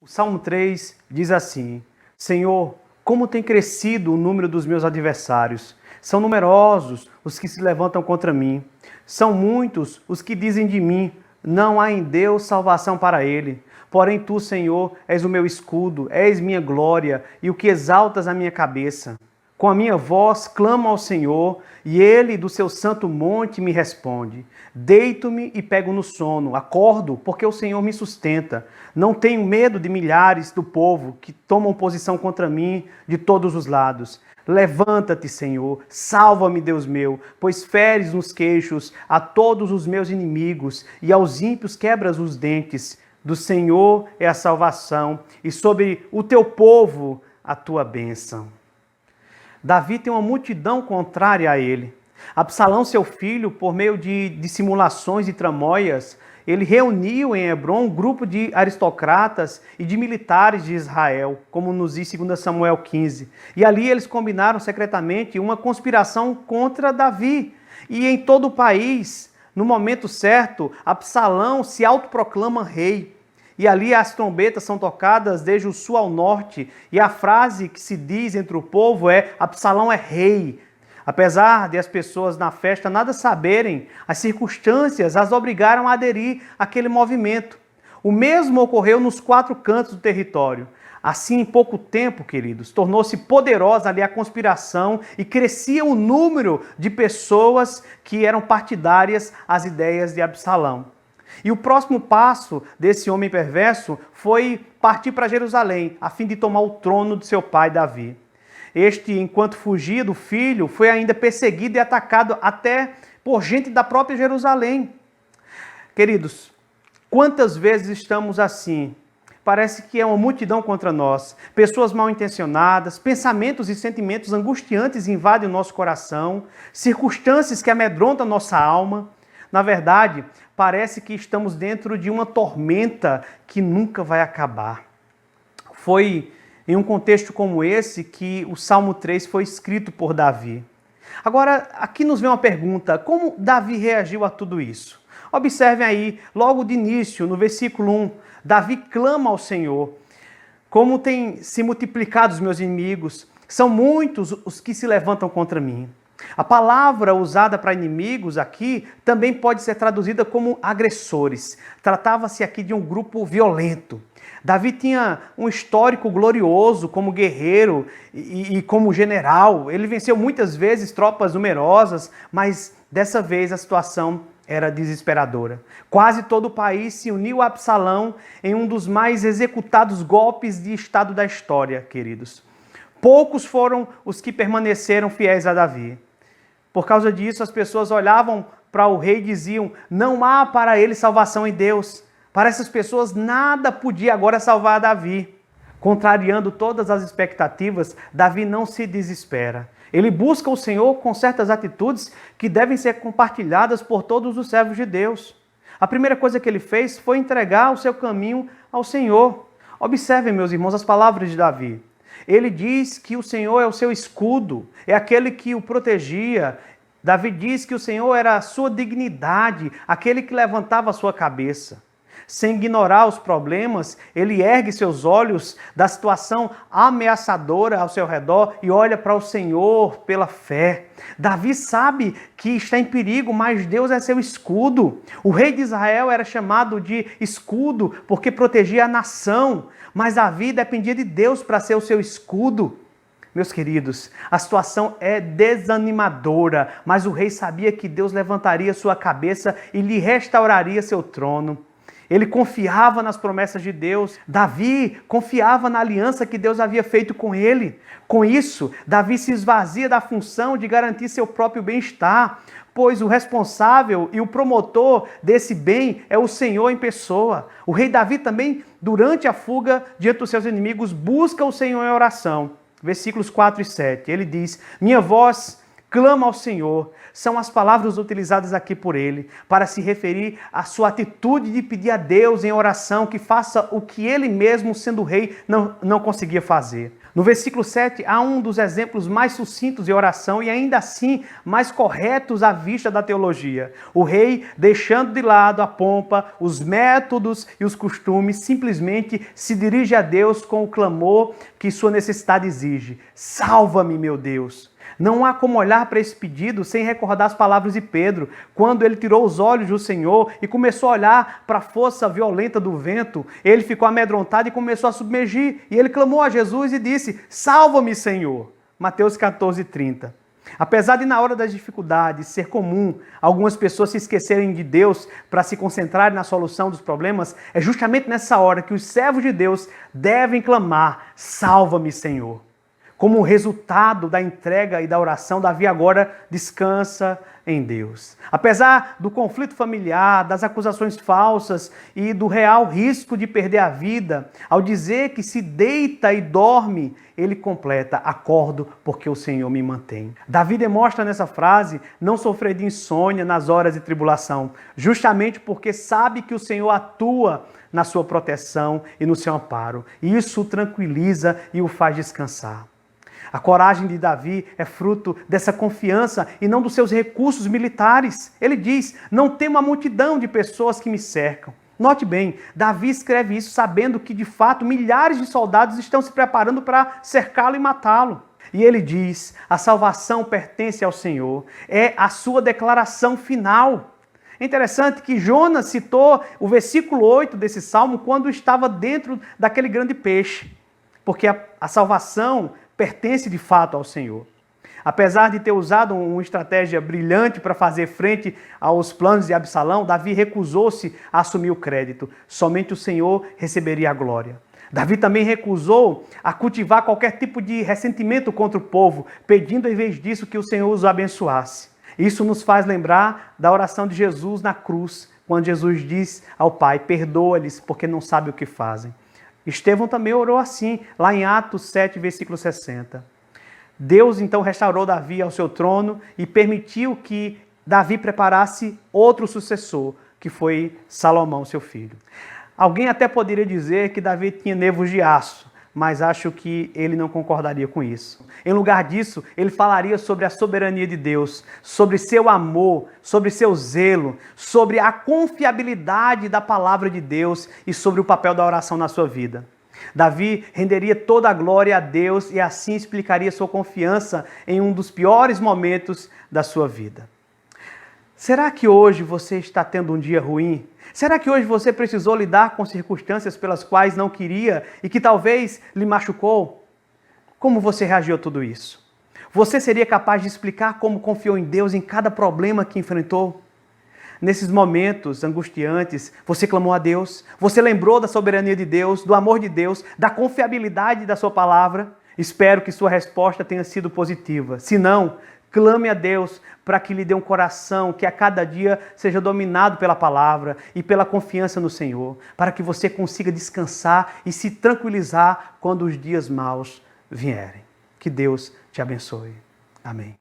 O Salmo 3 diz assim: Senhor, como tem crescido o número dos meus adversários. São numerosos os que se levantam contra mim. São muitos os que dizem de mim: não há em Deus salvação para ele. Porém tu, Senhor, és o meu escudo, és minha glória e o que exaltas a minha cabeça. Com a minha voz clamo ao Senhor, e Ele do seu santo monte me responde. Deito-me e pego no sono, acordo porque o Senhor me sustenta. Não tenho medo de milhares do povo que tomam posição contra mim de todos os lados. Levanta-te, Senhor, salva-me, Deus meu, pois feres nos queixos a todos os meus inimigos e aos ímpios quebras os dentes. Do Senhor é a salvação e sobre o teu povo a tua bênção. Davi tem uma multidão contrária a ele. Absalão, seu filho, por meio de dissimulações e tramóias, ele reuniu em Hebrom um grupo de aristocratas e de militares de Israel, como nos diz 2 Samuel 15. E ali eles combinaram secretamente uma conspiração contra Davi. E em todo o país, no momento certo, Absalão se autoproclama rei. E ali as trombetas são tocadas desde o sul ao norte. E a frase que se diz entre o povo é: Absalão é rei. Apesar de as pessoas na festa nada saberem, as circunstâncias as obrigaram a aderir àquele movimento. O mesmo ocorreu nos 4 cantos do território. Assim, em pouco tempo, queridos, tornou-se poderosa ali a conspiração e crescia o número de pessoas que eram partidárias às ideias de Absalão. E o próximo passo desse homem perverso foi partir para Jerusalém, a fim de tomar o trono de seu pai Davi. Este, enquanto fugia do filho, foi ainda perseguido e atacado até por gente da própria Jerusalém. Queridos, quantas vezes estamos assim? Parece que é uma multidão contra nós. Pessoas mal intencionadas, pensamentos e sentimentos angustiantes invadem o nosso coração, circunstâncias que amedrontam a nossa alma. Na verdade, parece que estamos dentro de uma tormenta que nunca vai acabar. Foi em um contexto como esse que o Salmo 3 foi escrito por Davi. Agora, aqui nos vem uma pergunta: como Davi reagiu a tudo isso? Observem aí, logo de início, no versículo 1, Davi clama ao Senhor: como têm se multiplicado os meus inimigos, são muitos os que se levantam contra mim. A palavra usada para inimigos aqui também pode ser traduzida como agressores. Tratava-se aqui de um grupo violento. Davi tinha um histórico glorioso como guerreiro e como general. Ele venceu muitas vezes tropas numerosas, mas dessa vez a situação era desesperadora. Quase todo o país se uniu a Absalão em um dos mais executados golpes de Estado da história, queridos. Poucos foram os que permaneceram fiéis a Davi. Por causa disso, as pessoas olhavam para o rei e diziam: não há para ele salvação em Deus. Para essas pessoas, nada podia agora salvar Davi. Contrariando todas as expectativas, Davi não se desespera. Ele busca o Senhor com certas atitudes que devem ser compartilhadas por todos os servos de Deus. A primeira coisa que ele fez foi entregar o seu caminho ao Senhor. Observem, meus irmãos, as palavras de Davi. Ele diz que o Senhor é o seu escudo, é aquele que o protegia. Davi diz que o Senhor era a sua dignidade, aquele que levantava a sua cabeça. Sem ignorar os problemas, ele ergue seus olhos da situação ameaçadora ao seu redor e olha para o Senhor pela fé. Davi sabe que está em perigo, mas Deus é seu escudo. O rei de Israel era chamado de escudo porque protegia a nação, mas Davi dependia de Deus para ser o seu escudo. Meus queridos, a situação é desanimadora, mas o rei sabia que Deus levantaria sua cabeça e lhe restauraria seu trono. Ele confiava nas promessas de Deus. Davi confiava na aliança que Deus havia feito com ele. Com isso, Davi se esvazia da função de garantir seu próprio bem-estar, pois o responsável e o promotor desse bem é o Senhor em pessoa. O rei Davi também, durante a fuga diante dos seus inimigos, busca o Senhor em oração. Versículos 4 e 7, ele diz: minha voz clama ao Senhor. São as palavras utilizadas aqui por ele para se referir à sua atitude de pedir a Deus em oração que faça o que ele mesmo, sendo rei, não conseguia fazer. No versículo 7, há um dos exemplos mais sucintos de oração e ainda assim mais corretos à vista da teologia. O rei, deixando de lado a pompa, os métodos e os costumes, simplesmente se dirige a Deus com o clamor que sua necessidade exige. Salva-me, meu Deus! Não há como olhar para esse pedido sem recordar as palavras de Pedro, quando ele tirou os olhos do Senhor e começou a olhar para a força violenta do vento. Ele ficou amedrontado e começou a submergir. E ele clamou a Jesus e disse: salva-me, Senhor. Mateus 14:30. Apesar de na hora das dificuldades ser comum algumas pessoas se esquecerem de Deus para se concentrarem na solução dos problemas, é justamente nessa hora que os servos de Deus devem clamar: salva-me, Senhor. Como resultado da entrega e da oração, Davi agora descansa em Deus. Apesar do conflito familiar, das acusações falsas e do real risco de perder a vida, ao dizer que se deita e dorme, ele completa: acordo porque o Senhor me mantém. Davi demonstra nessa frase não sofrer de insônia nas horas de tribulação, justamente porque sabe que o Senhor atua na sua proteção e no seu amparo. E isso o tranquiliza e o faz descansar. A coragem de Davi é fruto dessa confiança e não dos seus recursos militares. Ele diz: não temo a multidão de pessoas que me cercam. Note bem, Davi escreve isso sabendo que, de fato, milhares de soldados estão se preparando para cercá-lo e matá-lo. E ele diz: a salvação pertence ao Senhor. É a sua declaração final. É interessante que Jonas citou o versículo 8 desse salmo quando estava dentro daquele grande peixe, porque a salvação pertence de fato ao Senhor. Apesar de ter usado uma estratégia brilhante para fazer frente aos planos de Absalão, Davi recusou-se a assumir o crédito. Somente o Senhor receberia a glória. Davi também recusou a cultivar qualquer tipo de ressentimento contra o povo, pedindo em vez disso que o Senhor os abençoasse. Isso nos faz lembrar da oração de Jesus na cruz, quando Jesus diz ao Pai: perdoa-lhes porque não sabem o que fazem. Estevão também orou assim, lá em Atos 7, versículo 60. Deus então restaurou Davi ao seu trono e permitiu que Davi preparasse outro sucessor, que foi Salomão, seu filho. Alguém até poderia dizer que Davi tinha nervos de aço, mas acho que ele não concordaria com isso. Em lugar disso, ele falaria sobre a soberania de Deus, sobre seu amor, sobre seu zelo, sobre a confiabilidade da palavra de Deus e sobre o papel da oração na sua vida. Davi renderia toda a glória a Deus e assim explicaria sua confiança em um dos piores momentos da sua vida. Será que hoje você está tendo um dia ruim? Será que hoje você precisou lidar com circunstâncias pelas quais não queria e que talvez lhe machucou? Como você reagiu a tudo isso? Você seria capaz de explicar como confiou em Deus em cada problema que enfrentou? Nesses momentos angustiantes, você clamou a Deus? Você lembrou da soberania de Deus, do amor de Deus, da confiabilidade da sua palavra? Espero que sua resposta tenha sido positiva. Se não, clame a Deus para que lhe dê um coração que a cada dia seja dominado pela palavra e pela confiança no Senhor, para que você consiga descansar e se tranquilizar quando os dias maus vierem. Que Deus te abençoe. Amém.